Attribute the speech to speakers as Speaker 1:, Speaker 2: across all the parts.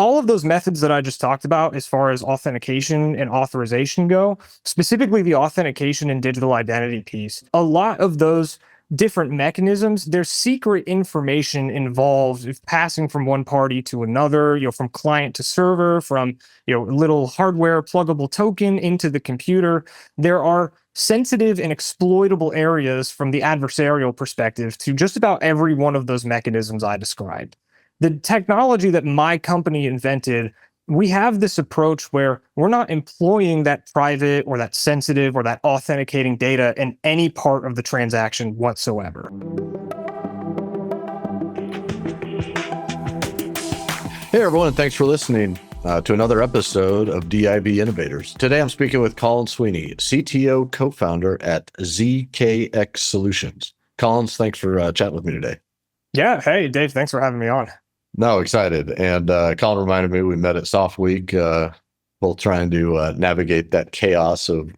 Speaker 1: all of those methods that I just talked about, as far as authentication and authorization go, specifically the authentication and digital identity piece, a lot of those different mechanisms, there's secret information involved if passing from one party to another, from client to server, from, little hardware pluggable token into the computer. There are sensitive and exploitable areas from the adversarial perspective to just about every one of those mechanisms I described. The technology that my company invented, we have this approach where we're not employing that private or that sensitive or that authenticating data in any part of the transaction whatsoever.
Speaker 2: Hey, everyone, and thanks for listening to another episode of DIB Innovators. Today, I'm speaking with Collin Sweeney, CTO co-founder at ZKX Solutions. Collins, thanks for chatting with me today.
Speaker 1: Yeah. Hey, Dave, thanks for having me on.
Speaker 2: No, excited. And Collin reminded me we met at Soft Week, both trying to navigate that chaos of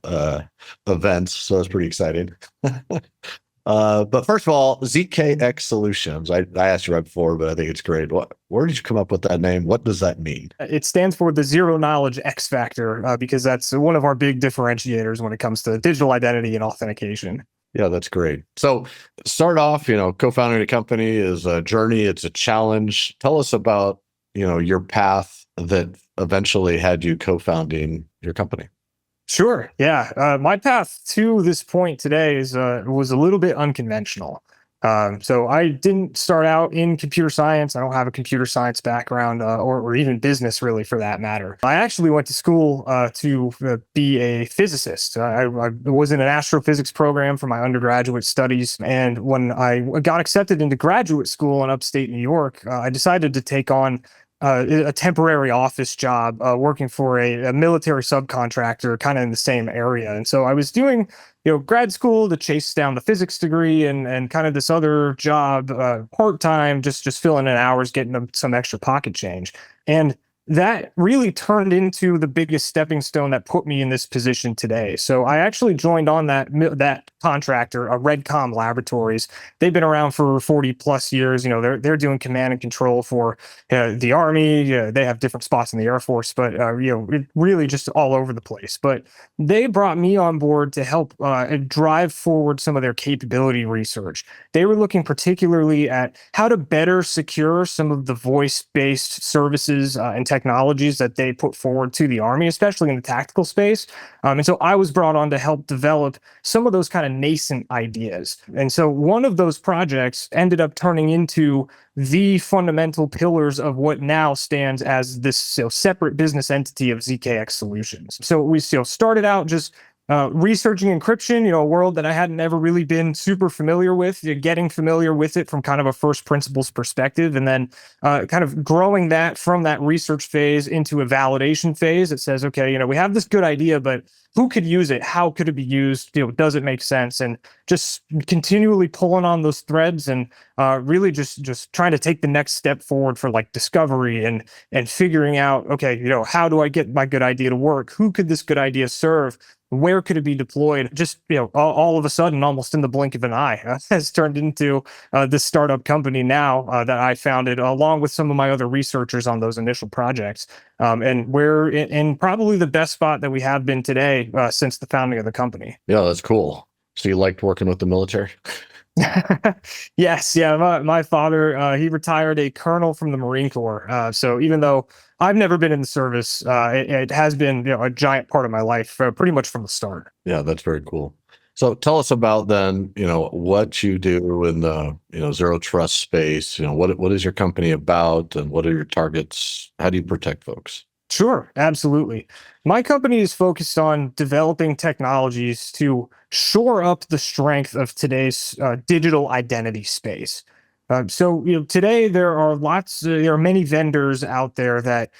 Speaker 2: events. So it's pretty exciting. But first of all, ZKX Solutions. I asked you right before, but I think it's great. Where did you come up with that name? What does that mean?
Speaker 1: It stands for the zero knowledge X factor, because that's one of our big differentiators when it comes to digital identity and authentication.
Speaker 2: Yeah, that's great. So start off, co-founding a company is a journey. It's a challenge. Tell us about, your path that eventually had you co-founding your company.
Speaker 1: Sure. Yeah. My path to this point today was a little bit unconventional. So I didn't start out in computer science. I don't have a computer science background, or even business, really, for that matter. I actually went to school to be a physicist. I was in an astrophysics program for my undergraduate studies. And when I got accepted into graduate school in upstate New York, I decided to take on a temporary office job working for a military subcontractor kind of in the same area. And so I was doing, grad school to chase down the physics degree and kind of this other job part-time, just filling in hours, getting them some extra pocket change. And that really turned into the biggest stepping stone that put me in this position today. So I actually joined on that contractor, Redcom Laboratories. They've been around for 40 plus years. They're doing command and control for the Army. They have different spots in the Air Force, but it really just all over the place. But they brought me on board to help drive forward some of their capability research. They were looking particularly at how to better secure some of the voice-based services and technologies that they put forward to the Army, especially in the tactical space. And so I was brought on to help develop some of those kind of nascent ideas. And so one of those projects ended up turning into the fundamental pillars of what now stands as this separate business entity of ZKX Solutions. So we started out just researching encryption, a world that I hadn't ever really been super familiar with, getting familiar with it from kind of a first principles perspective, and then kind of growing that from that research phase into a validation phase that says, okay, we have this good idea, but who could use it? How could it be used? Does it make sense? And just continually pulling on those threads and really just trying to take the next step forward for like discovery and figuring out, okay, how do I get my good idea to work? Who could this good idea serve? Where could it be deployed? Just, all of a sudden, almost in the blink of an eye, has turned into this startup company now that I founded along with some of my other researchers on those initial projects. And we're in probably the best spot that we have been today since the founding of the company.
Speaker 2: Yeah, that's cool. So you liked working with the military?
Speaker 1: Yes. Yeah. My father, he retired a colonel from the Marine Corps. So even though I've never been in the service, it has been a giant part of my life pretty much from the start.
Speaker 2: Yeah, that's very cool. So tell us about then, what you do in the, zero trust space. What is your company about and what are your targets? How do you protect folks?
Speaker 1: Sure, absolutely. My company is focused on developing technologies to shore up the strength of today's digital identity space. Today there are many vendors out there that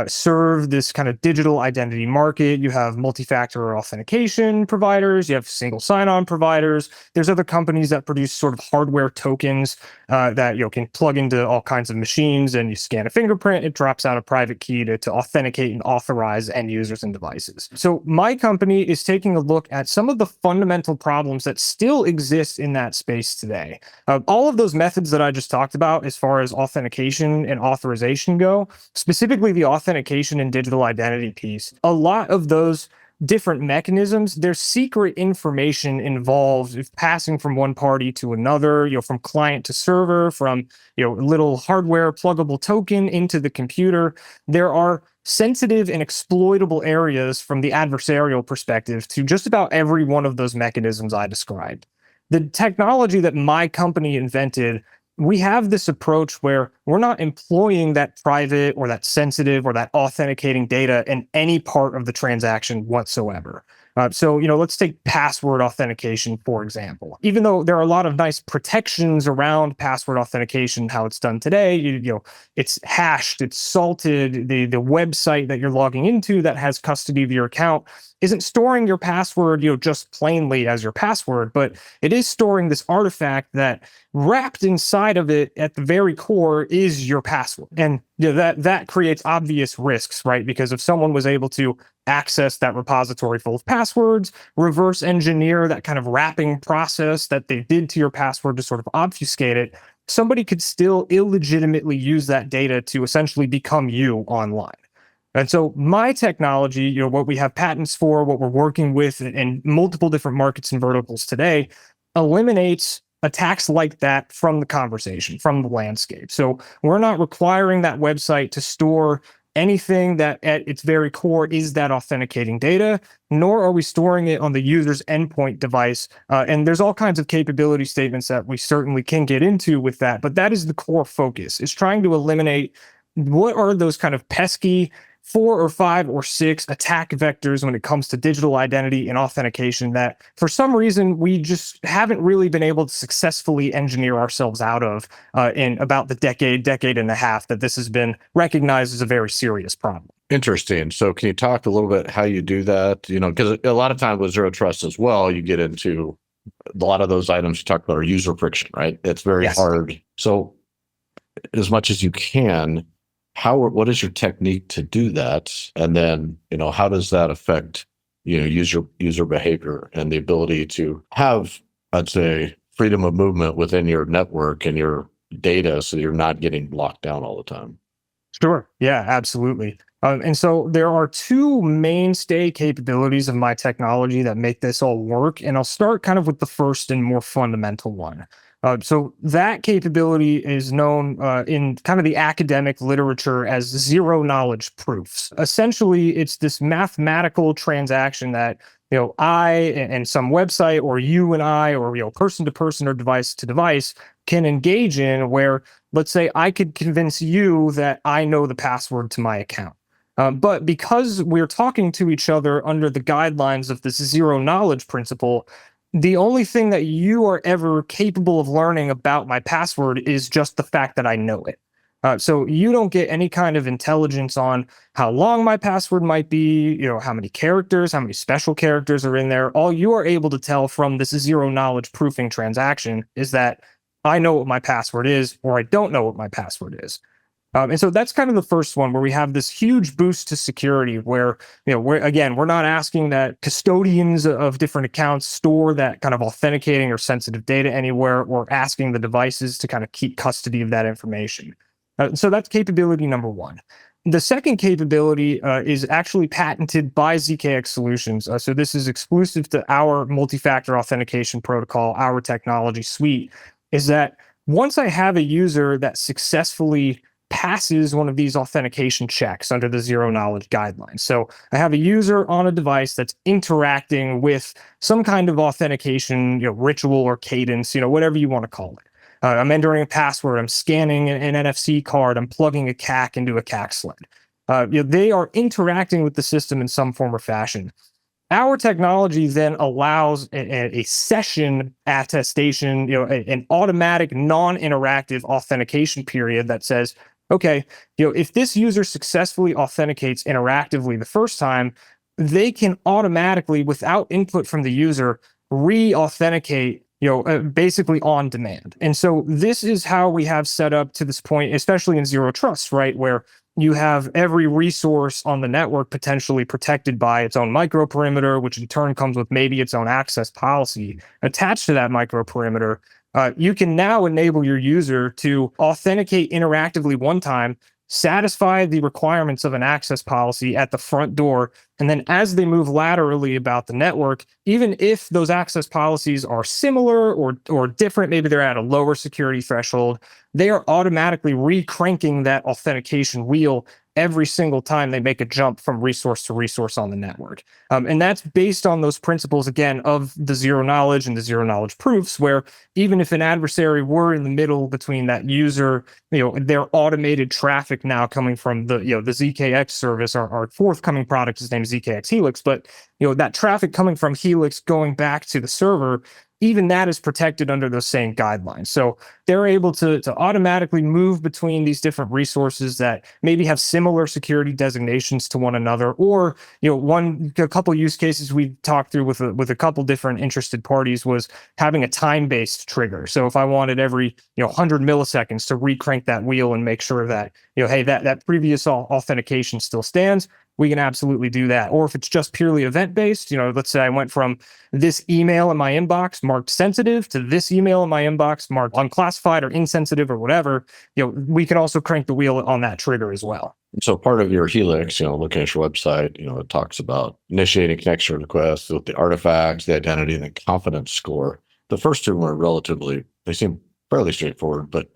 Speaker 1: serve this kind of digital identity market. You have multi-factor authentication providers, you have single sign-on providers. There's other companies that produce sort of hardware tokens that can plug into all kinds of machines, and you scan a fingerprint, it drops out a private key to authenticate and authorize end users and devices. So my company is taking a look at some of the fundamental problems that still exist in that space today. All of those methods that I just talked about, as far as authentication and authorization go, specifically the authentication and digital identity piece, a lot of those different mechanisms, there's secret information involved if passing from one party to another, from client to server, from, little hardware pluggable token into the computer. There are sensitive and exploitable areas from the adversarial perspective to just about every one of those mechanisms I described. The technology that my company invented, we have this approach where we're not employing that private or that sensitive or that authenticating data in any part of the transaction whatsoever. So, let's take password authentication, for example. Even though there are a lot of nice protections around password authentication, how it's done today, it's hashed, it's salted. The website that you're logging into that has custody of your account isn't storing your password, just plainly as your password, but it is storing this artifact that wrapped inside of it at the very core is your password. And that creates obvious risks, right? Because if someone was able to access that repository full of passwords, reverse engineer that kind of wrapping process that they did to your password to sort of obfuscate it, somebody could still illegitimately use that data to essentially become you online. And so my technology, what we have patents for, what we're working with in multiple different markets and verticals today, eliminates attacks like that from the conversation, from the landscape. So we're not requiring that website to store anything that at its very core is that authenticating data, nor are we storing it on the user's endpoint device. And there's all kinds of capability statements that we certainly can get into with that, but that is the core focus, is trying to eliminate what are those kind of pesky 4 or 5 or 6 attack vectors when it comes to digital identity and authentication that for some reason we just haven't really been able to successfully engineer ourselves out of in about the decade and a half that this has been recognized as a very serious problem.
Speaker 2: Interesting. So can you talk a little bit how you do that? Because a lot of times with zero trust as well, you get into a lot of those items you talked about are user friction, right? It's very hard. So as much as you can, what is your technique to do that? And then, how does that affect, user behavior and the ability to have, I'd say, freedom of movement within your network and your data so you're not getting locked down all the time?
Speaker 1: Sure. Yeah, absolutely. And so there are 2 mainstay capabilities of my technology that make this all work. And I'll start kind of with the first and more fundamental one. So that capability is known in kind of the academic literature as zero knowledge proofs. Essentially, it's this mathematical transaction that I and some website, or you and I, or person to person or device to device can engage in, where let's say I could convince you that I know the password to my account. But because we're talking to each other under the guidelines of this zero knowledge principle, the only thing that you are ever capable of learning about my password is just the fact that I know it. So you don't get any kind of intelligence on how long my password might be, how many characters, how many special characters are in there. All you are able to tell from this zero knowledge proofing transaction is that I know what my password is, or I don't know what my password is. And so that's kind of the first one, where we have this huge boost to security where, we're not asking that custodians of different accounts store that kind of authenticating or sensitive data anywhere, or asking the devices to kind of keep custody of that information. So that's capability number 1. The second capability is actually patented by ZKX Solutions. So this is exclusive to our multi-factor authentication protocol, our technology suite, is that once I have a user that successfully passes one of these authentication checks under the zero knowledge guidelines. So I have a user on a device that's interacting with some kind of authentication, ritual or cadence, whatever you want to call it. I'm entering a password, I'm scanning an NFC card, I'm plugging a CAC into a CAC sled. They are interacting with the system in some form or fashion. Our technology then allows a session attestation, an automatic non-interactive authentication period that says, okay, if this user successfully authenticates interactively the first time, they can automatically, without input from the user, re-authenticate, basically on demand. And so this is how we have set up to this point, especially in zero trust, right? Where you have every resource on the network potentially protected by its own microperimeter, which in turn comes with maybe its own access policy attached to that microperimeter. You can now enable your user to authenticate interactively one time, satisfy the requirements of an access policy at the front door, and then as they move laterally about the network, even if those access policies are similar or different, maybe they're at a lower security threshold, they are automatically re-cranking that authentication wheel every single time they make a jump from resource to resource on the network. And that's based on those principles, again, of the zero knowledge and the zero knowledge proofs, where even if an adversary were in the middle between that user, their automated traffic now coming from the ZKX service, our forthcoming product is named ZKX Helix, but that traffic coming from Helix going back to the server, even that is protected under those same guidelines. So they're able to automatically move between these different resources that maybe have similar security designations to one another, or a couple use cases we talked through with a couple different interested parties was having a time-based trigger. So if I wanted every 100 milliseconds to recrank that wheel and make sure that hey, that previous authentication still stands, we can absolutely do that. Or if it's just purely event-based, let's say I went from this email in my inbox marked sensitive to this email in my inbox marked unclassified or insensitive or whatever, we can also crank the wheel on that trigger as well.
Speaker 2: So part of your Helix, looking at your website, it talks about initiating connection requests with the artifacts, the identity, and the confidence score. The first two are they seem fairly straightforward, but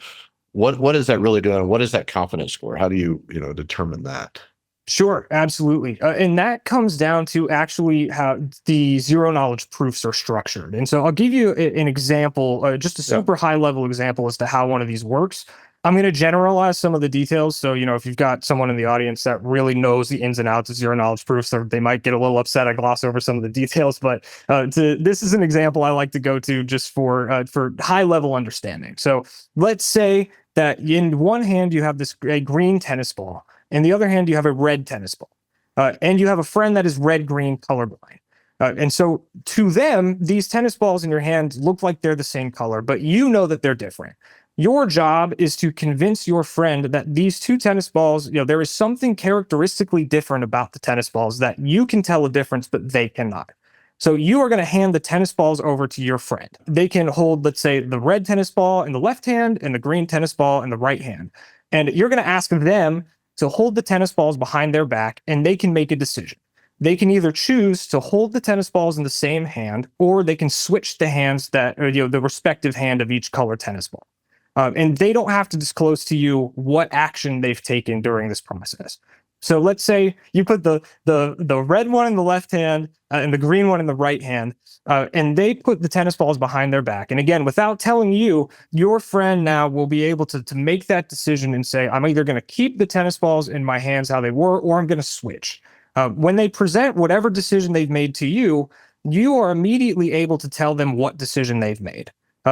Speaker 2: what is that really doing? What is that confidence score? How do you, determine that?
Speaker 1: Sure, absolutely. And that comes down to actually how the zero knowledge proofs are structured. And so I'll give you an example, just a super high level example as to how one of these works. I'm going to generalize some of the details. So, if you've got someone in the audience that really knows the ins and outs of zero knowledge proofs, they might get a little upset I gloss over some of the details. But this is an example I like to go to just for high level understanding. So let's say that in one hand, you have a green tennis ball. In the other hand, you have a red tennis ball. And you have a friend that is red-green colorblind. And so to them, these tennis balls in your hand look like they're the same color, but you know that they're different. Your job is to convince your friend that these two tennis balls, there is something characteristically different about the tennis balls that you can tell a difference, but they cannot. So you are going to hand the tennis balls over to your friend. They can hold, let's say, the red tennis ball in the left hand and the green tennis ball in the right hand. And you're going to ask them to hold the tennis balls behind their back, and they can make a decision. They can either choose to hold the tennis balls in the same hand, or they can switch the hands the respective hand of each color tennis ball. And they don't have to disclose to you what action they've taken during this process. So let's say you put the red one in the left hand and the green one in the right hand, and they put the tennis balls behind their back. And again, without telling you, your friend now will be able to make that decision and say, I'm either going to keep the tennis balls in my hands how they were, or I'm going to switch. When they present whatever decision they've made to you, you are immediately able to tell them what decision they've made.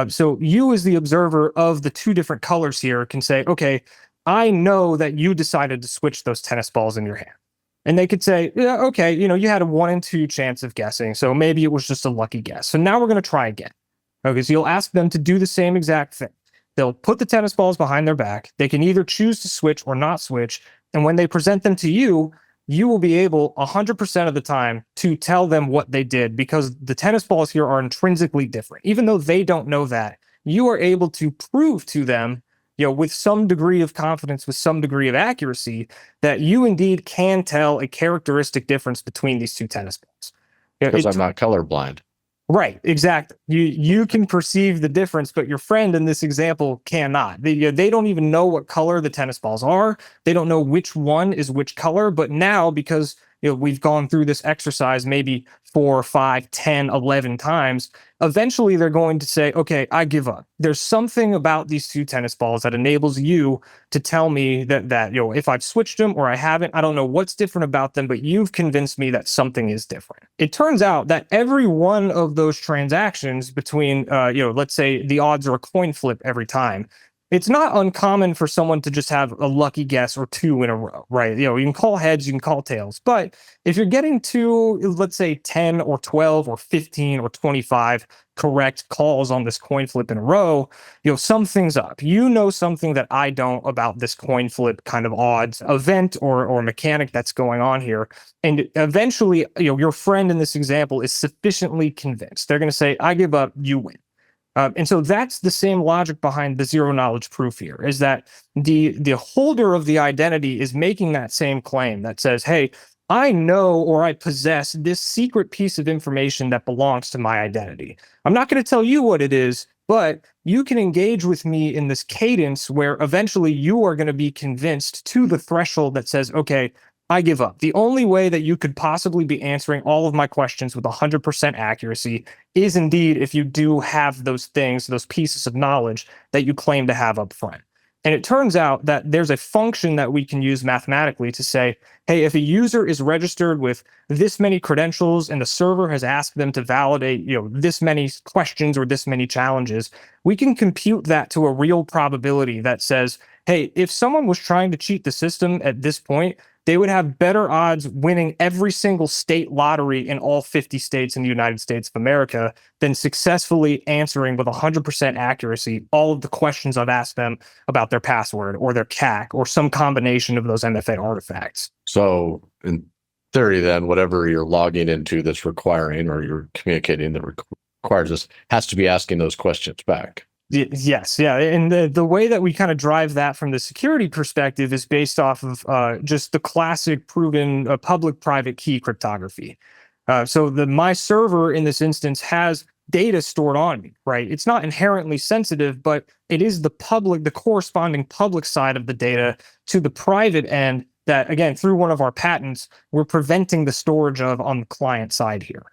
Speaker 1: So you, as the observer of the two different colors here, can say, okay, I know that you decided to switch those tennis balls in your hand. And they could say, yeah, okay, you had a 1 in 2 chance of guessing. So maybe it was just a lucky guess. So now we're going to try again. Okay, so you'll ask them to do the same exact thing. They'll put the tennis balls behind their back. They can either choose to switch or not switch. And when they present them to you, you will be able 100% of the time to tell them what they did, because the tennis balls here are intrinsically different. Even though they don't know that, you are able to prove to them, with some degree of confidence, with some degree of accuracy, that you indeed can tell a characteristic difference between these two tennis balls.
Speaker 2: Because I'm not colorblind.
Speaker 1: Right, exactly. You can perceive the difference, but your friend in this example cannot. They don't even know what color the tennis balls are. They don't know which one is which color. But now, because we've gone through this exercise maybe 4, 5, 10, 11 times, eventually they're going to say, okay, I give up. There's something about these two tennis balls that enables you to tell me that if I've switched them or I haven't, I don't know what's different about them, but you've convinced me that something is different. It turns out that every one of those transactions between, let's say the odds are a coin flip every time. It's not uncommon for someone to just have a lucky guess or 2 in a row, right? You can call heads, you can call tails. But if you're getting to, let's say, 10 or 12 or 15 or 25 correct calls on this coin flip in a row, something's up. Something that I don't about this coin flip kind of odds event or mechanic that's going on here. And eventually, your friend in this example is sufficiently convinced. They're going to say, I give up, you win. And so that's the same logic behind the zero knowledge proof here, is that the holder of the identity is making that same claim that says, hey, I know or I possess this secret piece of information that belongs to my identity. I'm not going to tell you what it is, but you can engage with me in this cadence where eventually you are going to be convinced to the threshold that says, okay, I give up. The only way that you could possibly be answering all of my questions with 100% accuracy is indeed if you do have those things, those pieces of knowledge that you claim to have up front. And it turns out that there's a function that we can use mathematically to say, hey, if a user is registered with this many credentials and the server has asked them to validate, this many questions or this many challenges, we can compute that to a real probability that says, hey, if someone was trying to cheat the system at this point, they would have better odds winning every single state lottery in all 50 states in the United States of America than successfully answering with 100% accuracy all of the questions I've asked them about their password or their CAC or some combination of those MFA artifacts.
Speaker 2: So in theory, then, whatever you're logging into that's requiring or you're communicating that requires this has to be asking those questions back.
Speaker 1: Yes, yeah, and the way that we kind of drive that from the security perspective is based off of just the classic proven public-private key cryptography. So my server in this instance has data stored on me, right? It's not inherently sensitive, but it is the corresponding public side of the data to the private end that, again, through one of our patents, we're preventing the storage of on the client side here.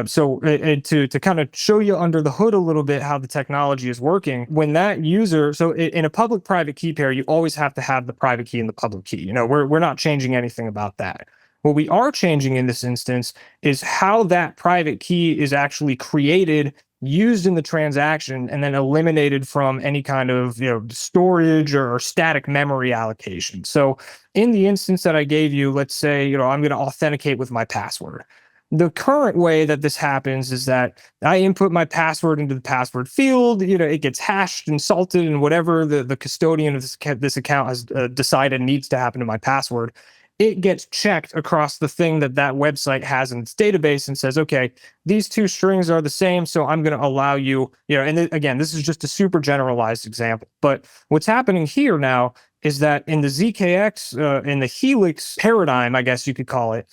Speaker 1: So to kind of show you under the hood a little bit how the technology is working, when that user, so in a public-private key pair, you always have to have the private key and the public key. We're not changing anything about that. What we are changing in this instance is how that private key is actually created, used in the transaction, and then eliminated from any kind of storage or static memory allocation. So in the instance that I gave you, let's say I'm going to authenticate with my password. The current way that this happens is that I input my password into the password field, it gets hashed and salted and whatever the custodian of this account has decided needs to happen to my password. It gets checked across the thing that website has in its database and says, okay, these two strings are the same, so I'm going to allow you, and again, this is just a super generalized example. But what's happening here now is that in the ZKX, in the Helix paradigm, I guess you could call it,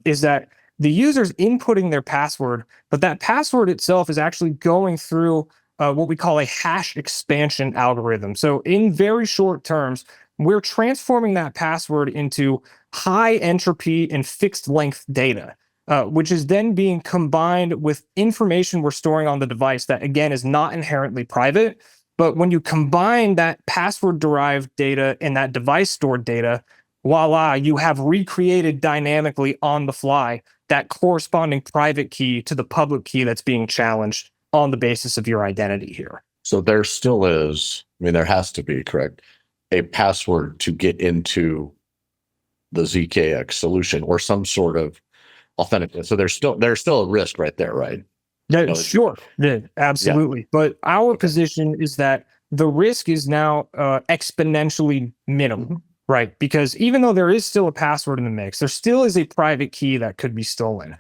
Speaker 1: is that the user's inputting their password, but that password itself is actually going through what we call a hash expansion algorithm. So in very short terms, we're transforming that password into high entropy and fixed length data, which is then being combined with information we're storing on the device that, again, is not inherently private. But when you combine that password-derived data and that device-stored data, voila, you have recreated dynamically on the fly that corresponding private key to the public key that's being challenged on the basis of your identity here.
Speaker 2: So there still is, there has to be, correct, a password to get into the ZKX solution or some sort of authentication. So there's still a risk right there, right?
Speaker 1: Yeah, sure. Yeah, absolutely. Yeah. But our position is that the risk is now exponentially minimal. Mm-hmm. Right, because even though there is still a password in the mix, there still is a private key that could be stolen.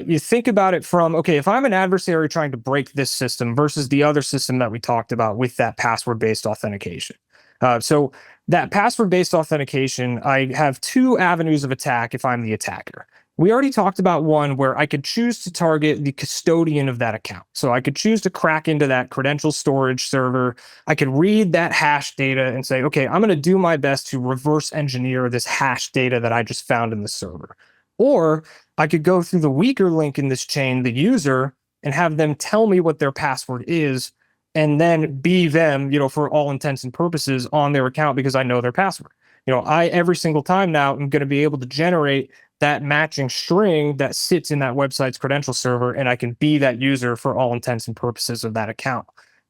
Speaker 1: You think about it from, okay, if I'm an adversary trying to break this system versus the other system that we talked about with that password-based authentication. So that password-based authentication, I have two avenues of attack if I'm the attacker. We already talked about one where I could choose to target the custodian of that account. So I could choose to crack into that credential storage server. I could read that hash data and say, okay, I'm going to do my best to reverse engineer this hash data that I just found in the server. Or I could go through the weaker link in this chain, the user, and have them tell me what their password is, and then be them, for all intents and purposes on their account because I know their password. I every single time now am going to be able to generate that matching string that sits in that website's credential server, and I can be that user for all intents and purposes of that account.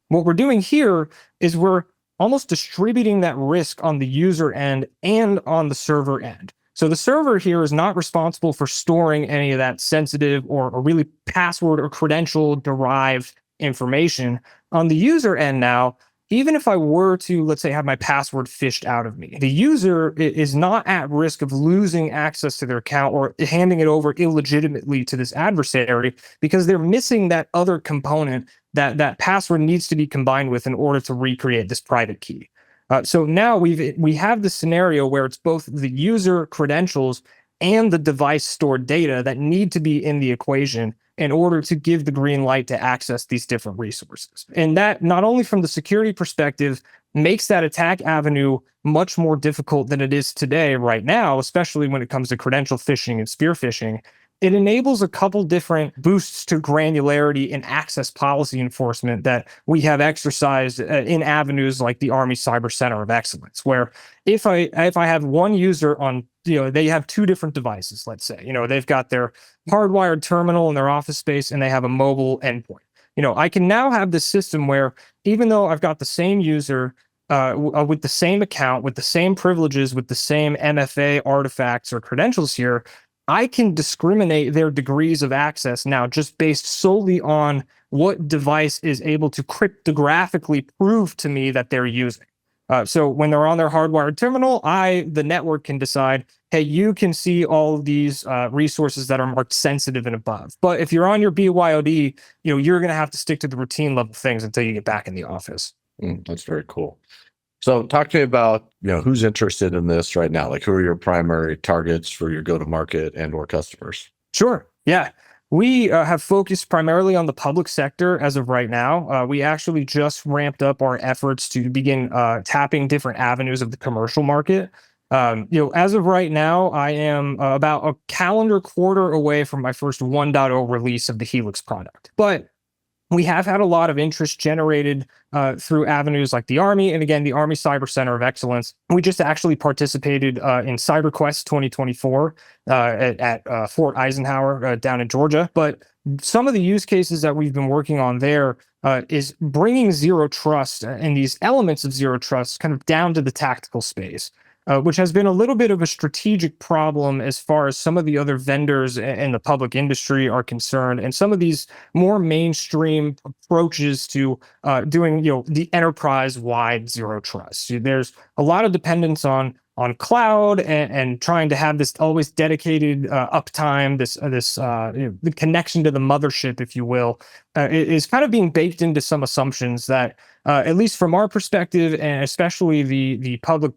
Speaker 1: What we're doing here is we're almost distributing that risk on the user end and on the server end. So the server here is not responsible for storing any of that sensitive or really password or credential derived information. On the user end now, even if I were to, let's say, have my password phished out of me, the user is not at risk of losing access to their account or handing it over illegitimately to this adversary because they're missing that other component that password needs to be combined with in order to recreate this private key. So now we have the scenario where it's both the user credentials and the device stored data that need to be in the equation in order to give the green light to access these different resources. And that, not only from the security perspective, makes that attack avenue much more difficult than it is today, right now, especially when it comes to credential phishing and spear phishing. It enables a couple different boosts to granularity and access policy enforcement that we have exercised in avenues like the Army Cyber Center of Excellence, where if I have one user on, they have two different devices, let's say, they've got their hardwired terminal in their office space and they have a mobile endpoint. I can now have this system where even though I've got the same user with the same account, with the same privileges, with the same MFA artifacts or credentials here, I can discriminate their degrees of access now just based solely on what device is able to cryptographically prove to me that they're using. So when they're on their hardwired terminal, the network can decide, hey, you can see all of these resources that are marked sensitive and above. But if you're on your BYOD, you're going to have to stick to the routine level things until you get back in the office.
Speaker 2: That's very cool. So talk to me about, who's interested in this right now? Like, who are your primary targets for your go-to-market and or customers?
Speaker 1: Sure. Yeah. We have focused primarily on the public sector as of right now. We actually just ramped up our efforts to begin tapping different avenues of the commercial market. As of right now, I am about a calendar quarter away from my first 1.0 release of the Helix product. But we have had a lot of interest generated through avenues like the Army, and again, the Army Cyber Center of Excellence. We just actually participated in CyberQuest 2024 at Fort Eisenhower down in Georgia. But some of the use cases that we've been working on there is bringing zero trust and these elements of zero trust kind of down to the tactical space. Which has been a little bit of a strategic problem as far as some of the other vendors in the public industry are concerned, and some of these more mainstream approaches to doing, the enterprise-wide zero trust. There's a lot of dependence on cloud and trying to have this always dedicated uptime, the connection to the mothership, if you will, is kind of being baked into some assumptions that, at least from our perspective, and especially the public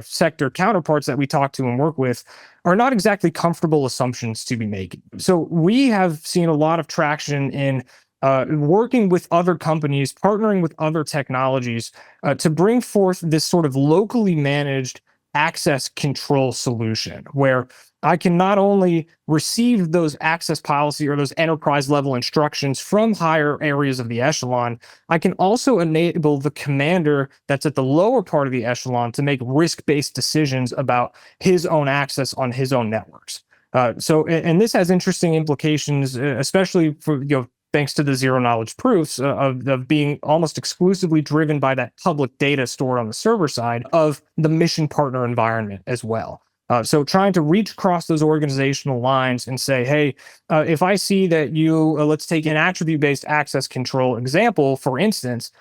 Speaker 1: sector counterparts that we talk to and work with, are not exactly comfortable assumptions to be making. So we have seen a lot of traction in working with other companies, partnering with other technologies to bring forth this sort of locally managed access control solution where I can not only receive those access policy or those enterprise level instructions from higher areas of the echelon, I can also enable the commander that's at the lower part of the echelon to make risk-based decisions about his own access on his own networks. And this has interesting implications, especially for, thanks to the zero knowledge proofs of being almost exclusively driven by that public data stored on the server side of the mission partner environment as well. So trying to reach across those organizational lines and say, hey, if I see that you, let's take an attribute-based access control example, for instance,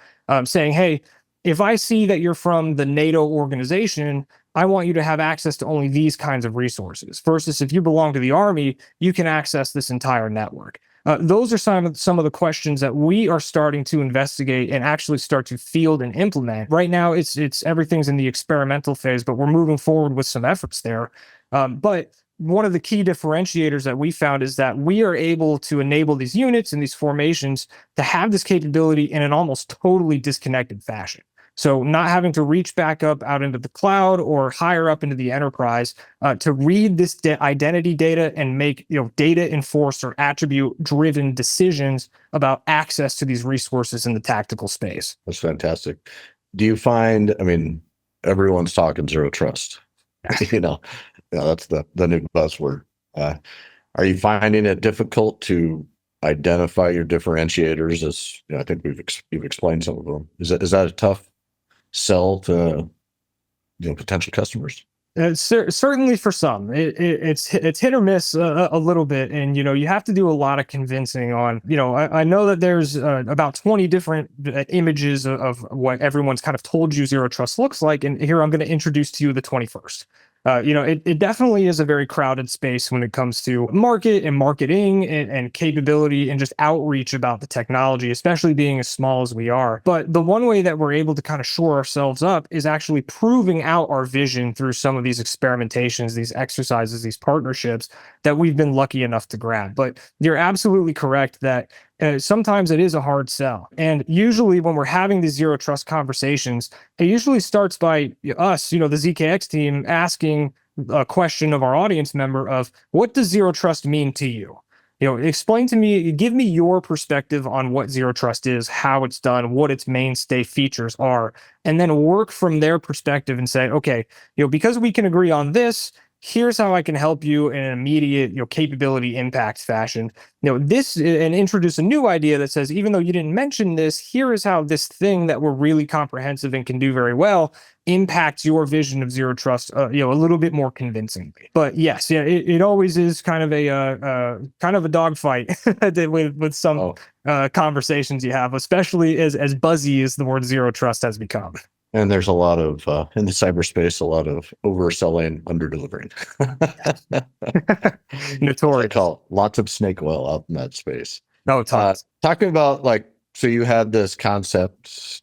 Speaker 1: saying, hey, if I see that you're from the NATO organization, I want you to have access to only these kinds of resources. Versus if you belong to the Army, you can access this entire network. Those are some of the questions that we are starting to investigate and actually start to field and implement. Right now, it's everything's in the experimental phase, but we're moving forward with some efforts there. But one of the key differentiators that we found is that we are able to enable these units and these formations to have this capability in an almost totally disconnected fashion. So not having to reach back up out into the cloud or higher up into the enterprise to read this identity data and make data enforced or attribute driven decisions about access to these resources in the tactical space.
Speaker 2: That's fantastic. Do you find, everyone's talking zero trust, that's the new buzzword. Are you finding it difficult to identify your differentiators? As I think you've explained some of them. Is that a tough sell to potential customers?
Speaker 1: Certainly for some, it's hit or miss a little bit, and you have to do a lot of convincing on. I know that there's about 20 different images of what everyone's kind of told you zero trust looks like, and here I'm going to introduce to you the 21st. It definitely is a very crowded space when it comes to market and marketing and capability and just outreach about the technology, especially being as small as we are. But the one way that we're able to kind of shore ourselves up is actually proving out our vision through some of these experimentations, these exercises, these partnerships that we've been lucky enough to grab. But you're absolutely correct that sometimes it is a hard sell. And usually when we're having these zero trust conversations, it usually starts by us, the ZKX team, asking a question of our audience member of, what does zero trust mean to you? Explain to me, give me your perspective on what zero trust is, how it's done, what its mainstay features are, and then work from their perspective and say, okay, because we can agree on this, here's how I can help you in an immediate, capability impact fashion. This, and introduce a new idea that says, even though you didn't mention this, here is how this thing that we're really comprehensive and can do very well impacts your vision of zero trust, a little bit more convincingly. But yes, yeah, it always is kind of a dogfight with some conversations you have, especially as buzzy as the word zero trust has become.
Speaker 2: And there's a lot of, in the cyberspace, a lot of overselling, underdelivering.
Speaker 1: Notorious.
Speaker 2: I call lots of snake oil out in that space.
Speaker 1: No, tons.
Speaker 2: Talking about so you had this concept,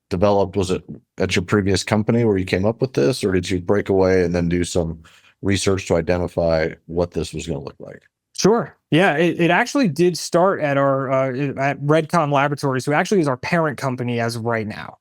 Speaker 2: developed, was it at your previous company where you came up with this, or did you break away and then do some research to identify what this was going to look like?
Speaker 1: Sure. Yeah, it actually did start at our at Redcom Laboratories, who actually is our parent company as of right now.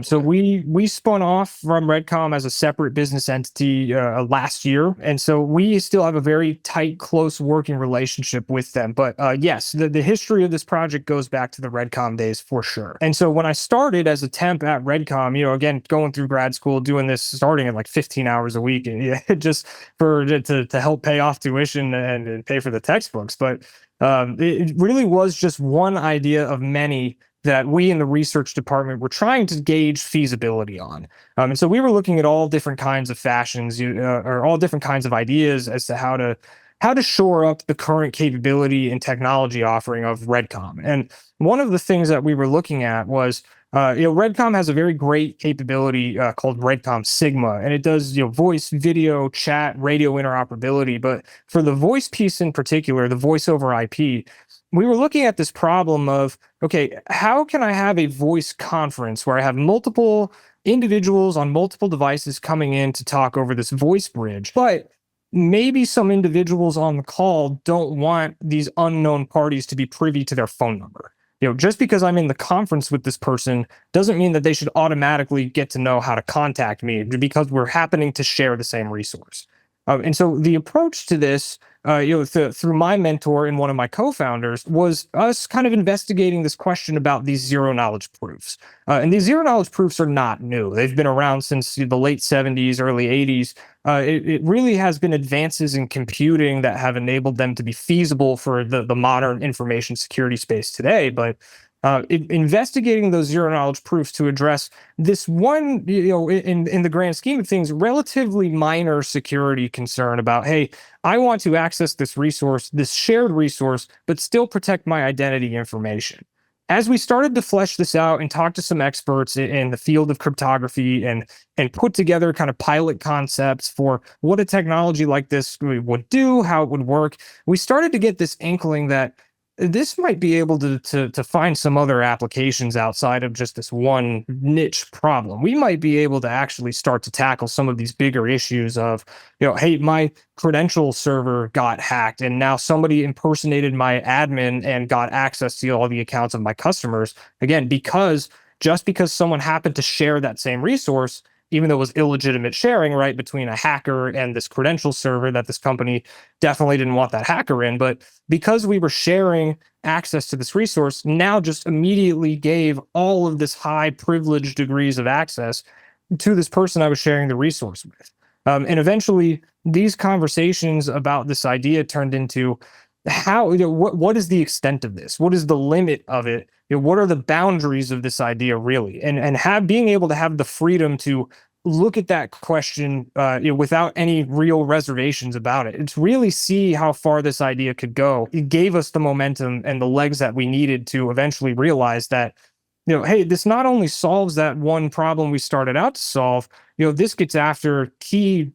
Speaker 1: So we spun off from Redcom as a separate business entity last year, and so we still have a very tight, close working relationship with them. But yes, the history of this project goes back to the Redcom days for sure. And so when I started as a temp at Redcom, again going through grad school, doing this, starting at like 15 hours a week, and just to help pay off tuition and pay for the textbooks. But it really was just one idea of many that we in the research department were trying to gauge feasibility on. And so we were looking at all different kinds of fashions, or all different kinds of ideas as to how to shore up the current capability and technology offering of Redcom. And one of the things that we were looking at was, Redcom has a very great capability called Redcom Sigma, and it does, voice, video, chat, radio interoperability. But for the voice piece in particular, the voice over IP, we were looking at this problem of, okay, how can I have a voice conference where I have multiple individuals on multiple devices coming in to talk over this voice bridge, but maybe some individuals on the call don't want these unknown parties to be privy to their phone number. Just because I'm in the conference with this person doesn't mean that they should automatically get to know how to contact me because we're happening to share the same resource. And so the approach to this, through my mentor and one of my co-founders, was us kind of investigating this question about these zero knowledge proofs. And these zero knowledge proofs are not new. They've been around since the late 70s, early 80s. It really has been advances in computing that have enabled them to be feasible for the modern information security space today. But investigating those zero knowledge proofs to address this one, in the grand scheme of things, relatively minor security concern about, hey, I want to access this resource, this shared resource, but still protect my identity information. As we started to flesh this out and talk to some experts in the field of cryptography and put together kind of pilot concepts for what a technology like this would do, how it would work, we started to get this inkling that this might be able to find some other applications outside of just this one niche problem. We might be able to actually start to tackle some of these bigger issues of, hey, my credential server got hacked and now somebody impersonated my admin and got access to all the accounts of my customers. Again, because someone happened to share that same resource, even though it was illegitimate sharing, right, between a hacker and this credential server that this company definitely didn't want that hacker in. But because we were sharing access to this resource, now just immediately gave all of this high privileged degrees of access to this person I was sharing the resource with. And eventually, these conversations about this idea turned into how, what is the extent of this? What is the limit of it? What are the boundaries of this idea really? And being able to have the freedom to look at that question without any real reservations about it. It's really see how far this idea could go. It gave us the momentum and the legs that we needed to eventually realize that, hey, this not only solves that one problem we started out to solve, this gets after key,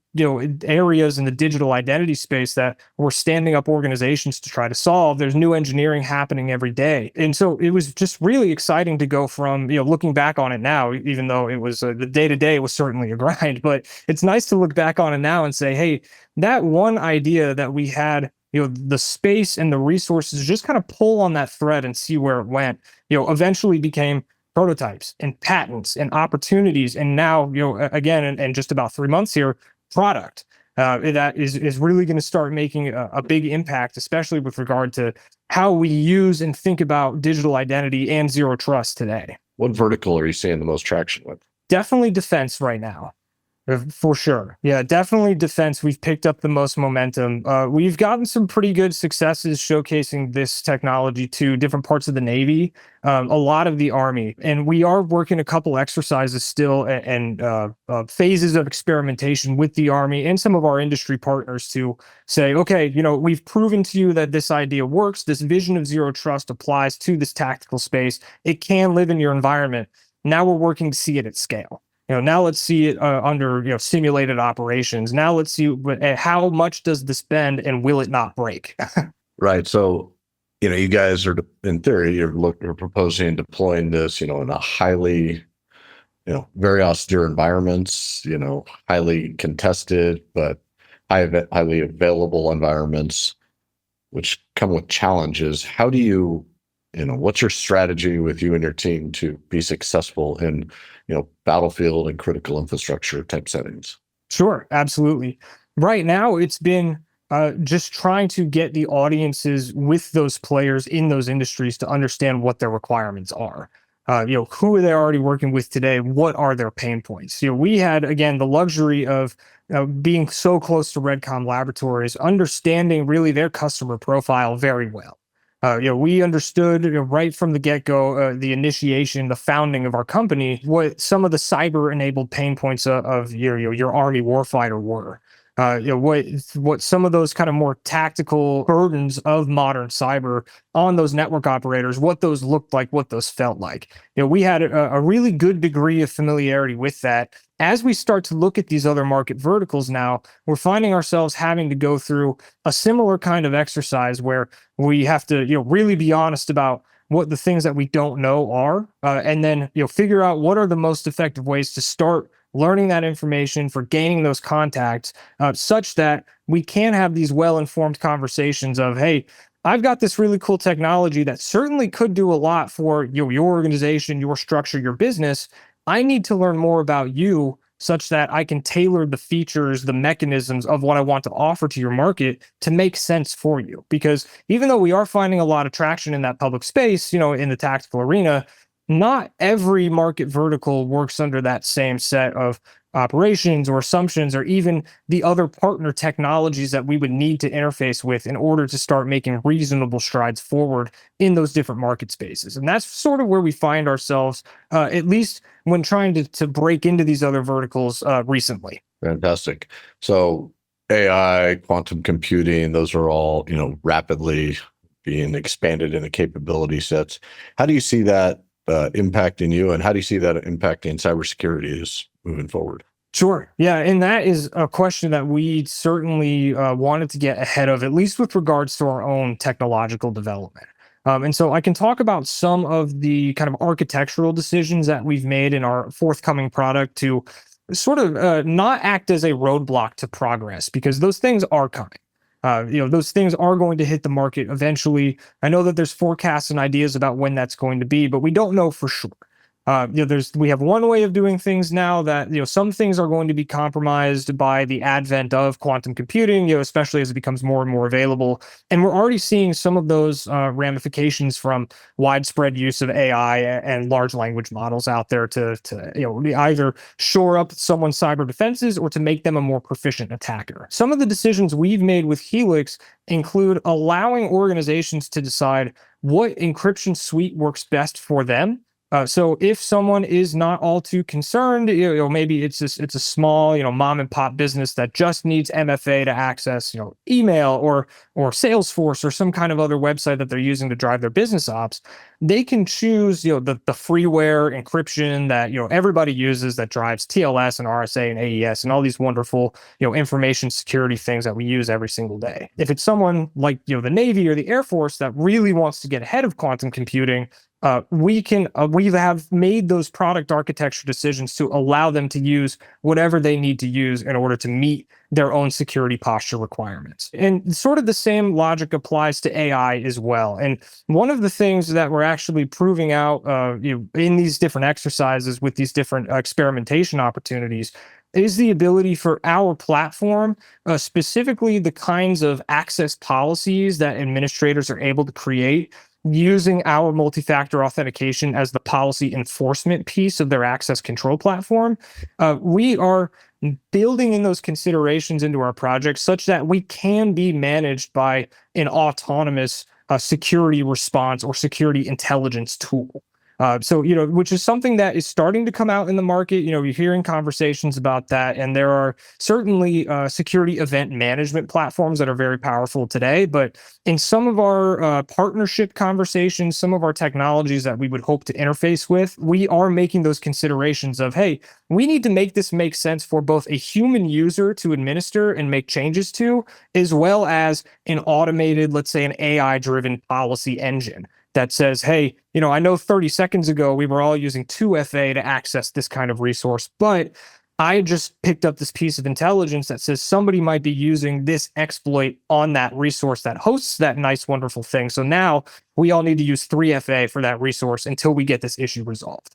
Speaker 1: areas in the digital identity space that we're standing up organizations to try to solve. There's new engineering happening every day. And so it was just really exciting to go from, looking back on it now, even though it was the day to day was certainly a grind, but it's nice to look back on it now and say, hey, that one idea that we had, the space and the resources, just kind of pull on that thread and see where it went, eventually became prototypes and patents and opportunities. And now, again, in just about 3 months here, product that is really going to start making a big impact, especially with regard to how we use and think about digital identity and zero trust today.
Speaker 2: What vertical are you seeing the most traction with?
Speaker 1: Definitely defense right now. For sure. Yeah, definitely defense. We've picked up the most momentum. We've gotten some pretty good successes showcasing this technology to different parts of the Navy, a lot of the Army. And we are working a couple exercises still and phases of experimentation with the Army and some of our industry partners to say, okay, we've proven to you that this idea works. This vision of zero trust applies to this tactical space. It can live in your environment. Now we're working to see it at scale. Now let's see it under simulated operations. Now let's see how much does this bend and will it not break?
Speaker 2: Right. So, you guys are, in theory, you're proposing deploying this, in a highly, very austere environments, highly contested, but highly available environments, which come with challenges. How do you, what's your strategy with you and your team to be successful in, battlefield and critical infrastructure type settings?
Speaker 1: Sure, absolutely. Right now, it's been just trying to get the audiences with those players in those industries to understand what their requirements are. Who are they already working with today? What are their pain points? We had, again, the luxury of being so close to Redcom Laboratories, understanding really their customer profile very well. We understood right from the get-go, the initiation, the founding of our company, what some of the cyber-enabled pain points of your Army warfighter were. What some of those kind of more tactical burdens of modern cyber on those network operators, what those looked like, what those felt like. We had a really good degree of familiarity with that. As we start to look at these other market verticals now, we're finding ourselves having to go through a similar kind of exercise where we have to, really be honest about what the things that we don't know are, and then, figure out what are the most effective ways to start learning that information for gaining those contacts, such that we can have these well-informed conversations of, hey, I've got this really cool technology that certainly could do a lot for your organization, your structure, your business. I need to learn more about you such that I can tailor the features, the mechanisms of what I want to offer to your market to make sense for you. Because even though we are finding a lot of traction in that public space, in the tactical arena, not every market vertical works under that same set of operations or assumptions, or even the other partner technologies that we would need to interface with in order to start making reasonable strides forward in those different market spaces. And that's sort of where we find ourselves, at least when trying to break into these other verticals recently.
Speaker 2: Fantastic. So AI, quantum computing, those are all, rapidly being expanded into capability sets. How do you see that impacting you, and how do you see that impacting cybersecurity moving forward?
Speaker 1: Sure. Yeah. And that is a question that we certainly wanted to get ahead of, at least with regards to our own technological development. And so I can talk about some of the kind of architectural decisions that we've made in our forthcoming product to sort of not act as a roadblock to progress, because those things are coming. Those things are going to hit the market eventually. I know that there's forecasts and ideas about when that's going to be, but we don't know for sure. We have one way of doing things now that, some things are going to be compromised by the advent of quantum computing, especially as it becomes more and more available. And we're already seeing some of those ramifications from widespread use of AI and large language models out there to either shore up someone's cyber defenses or to make them a more proficient attacker. Some of the decisions we've made with Helix include allowing organizations to decide what encryption suite works best for them, So if someone is not all too concerned, maybe it's a small, mom and pop business that just needs MFA to access, email or Salesforce or some kind of other website that they're using to drive their business ops, they can choose, the freeware encryption that, everybody uses that drives TLS and RSA and AES and all these wonderful, information security things that we use every single day. If it's someone like, the Navy or the Air Force that really wants to get ahead of quantum computing, we have made those product architecture decisions to allow them to use whatever they need to use in order to meet their own security posture requirements. And sort of the same logic applies to AI as well. And one of the things that we're actually proving out in these different exercises with these different experimentation opportunities is the ability for our platform, specifically the kinds of access policies that administrators are able to create using our multi-factor authentication as the policy enforcement piece of their access control platform. We are building in those considerations into our projects such that we can be managed by an autonomous security response or security intelligence tool. Which is something that is starting to come out in the market. You're hearing conversations about that, and there are certainly security event management platforms that are very powerful today. But in some of our partnership conversations, some of our technologies that we would hope to interface with, we are making those considerations of, hey, we need to make this make sense for both a human user to administer and make changes to, as well as an automated, let's say, an AI-driven policy engine that says, hey, I know 30 seconds ago we were all using 2FA to access this kind of resource, but I just picked up this piece of intelligence that says somebody might be using this exploit on that resource that hosts that nice, wonderful thing. So now we all need to use 3FA for that resource until we get this issue resolved.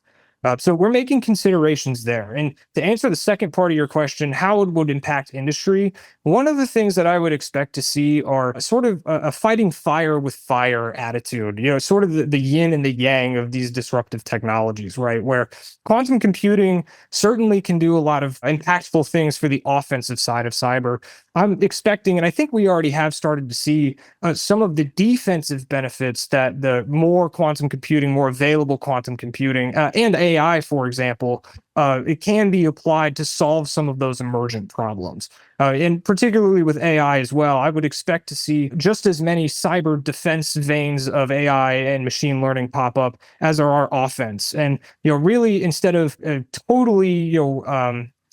Speaker 1: So we're making considerations there. And to answer the second part of your question, how it would impact industry, one of the things that I would expect to see are sort of a fighting fire with fire attitude, sort of the yin and the yang of these disruptive technologies, right? Where quantum computing certainly can do a lot of impactful things for the offensive side of cyber. I'm expecting, and I think we already have started to see some of the defensive benefits that the more quantum computing, more available quantum computing, and AI, for example, it can be applied to solve some of those emergent problems. And particularly with AI as well, I would expect to see just as many cyber defense veins of AI and machine learning pop up as there are offense. And, really instead of totally,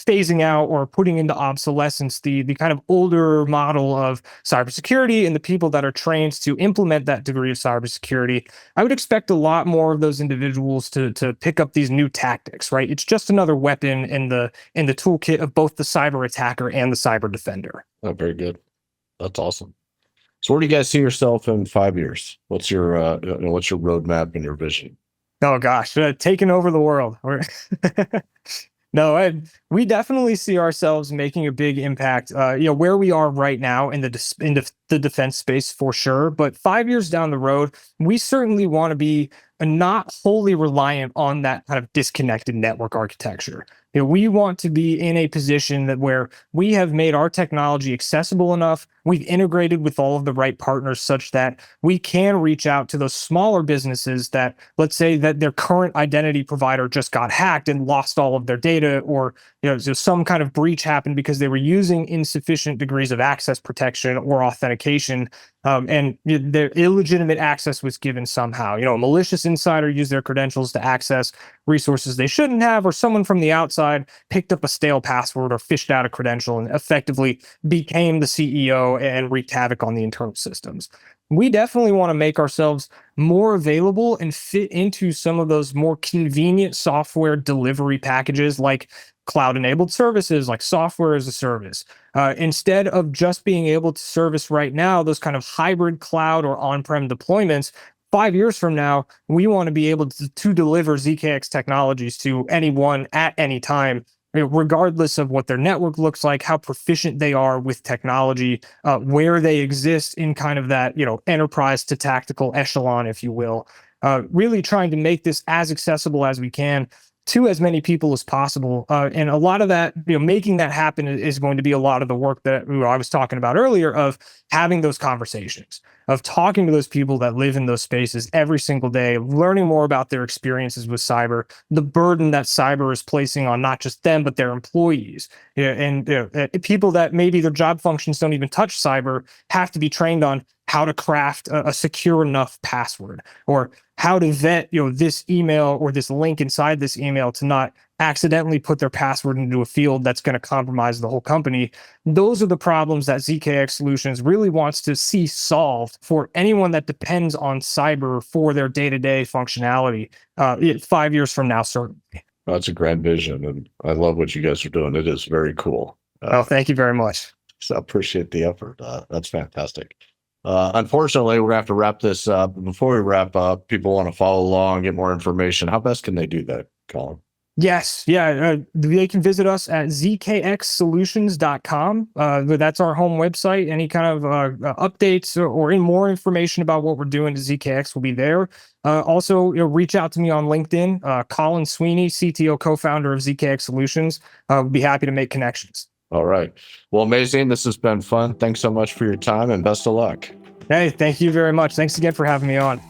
Speaker 1: phasing out or putting into obsolescence the kind of older model of cybersecurity and the people that are trained to implement that degree of cybersecurity, I would expect a lot more of those individuals to pick up these new tactics, right? It's just another weapon in the toolkit of both the cyber attacker and the cyber defender.
Speaker 2: Oh, very good. That's awesome. So where do you guys see yourself in 5 years? What's your roadmap and your vision?
Speaker 1: Oh gosh, taking over the world. No, we definitely see ourselves making a big impact. Where we are right now in the defense space for sure. But 5 years down the road, we certainly want to be not wholly reliant on that kind of disconnected network architecture. We want to be in a position that where we have made our technology accessible enough, we've integrated with all of the right partners such that we can reach out to those smaller businesses that, let's say that their current identity provider just got hacked and lost all of their data, or some kind of breach happened because they were using insufficient degrees of access protection or authentication, and their illegitimate access was given somehow. A malicious insider used their credentials to access resources they shouldn't have, or someone from the outside picked up a stale password or fished out a credential and effectively became the CEO and wreaked havoc on the internal systems. We definitely want to make ourselves more available and fit into some of those more convenient software delivery packages like cloud-enabled services, like software as a service. Instead of just being able to service right now those kind of hybrid cloud or on-prem deployments, 5 years from now, we want to be able to deliver ZKX technologies to anyone at any time, regardless of what their network looks like, how proficient they are with technology, where they exist in kind of that, enterprise to tactical echelon, if you will. Really trying to make this as accessible as we can to as many people as possible. And a lot of that, making that happen is going to be a lot of the work that I was talking about earlier, of having those conversations, of talking to those people that live in those spaces every single day, learning more about their experiences with cyber, the burden that cyber is placing on not just them, but their employees. And people that maybe their job functions don't even touch cyber have to be trained on how to craft a secure enough password, or how to vet this email or this link inside this email to not accidentally put their password into a field that's going to compromise the whole company. Those are the problems that ZKX Solutions really wants to see solved for anyone that depends on cyber for their day-to-day functionality 5 years from now, certainly.
Speaker 2: That's a grand vision, and I love what you guys are doing. It is very cool.
Speaker 1: Thank you very much.
Speaker 2: So I appreciate the effort. That's fantastic. Unfortunately, we're going to have to wrap this up. Before we wrap up, people want to follow along, get more information. How best can they do that, Collin?
Speaker 1: Yes. Yeah. They can visit us at zkxsolutions.com. That's our home website. Any kind of updates or any more information about what we're doing to ZKX will be there. Also, reach out to me on LinkedIn. Collin Sweeney, CTO, co-founder of ZKX Solutions. We'd be happy to make connections.
Speaker 2: All right. Well, amazing. This has been fun. Thanks so much for your time, and best of luck.
Speaker 1: Hey, thank you very much. Thanks again for having me on.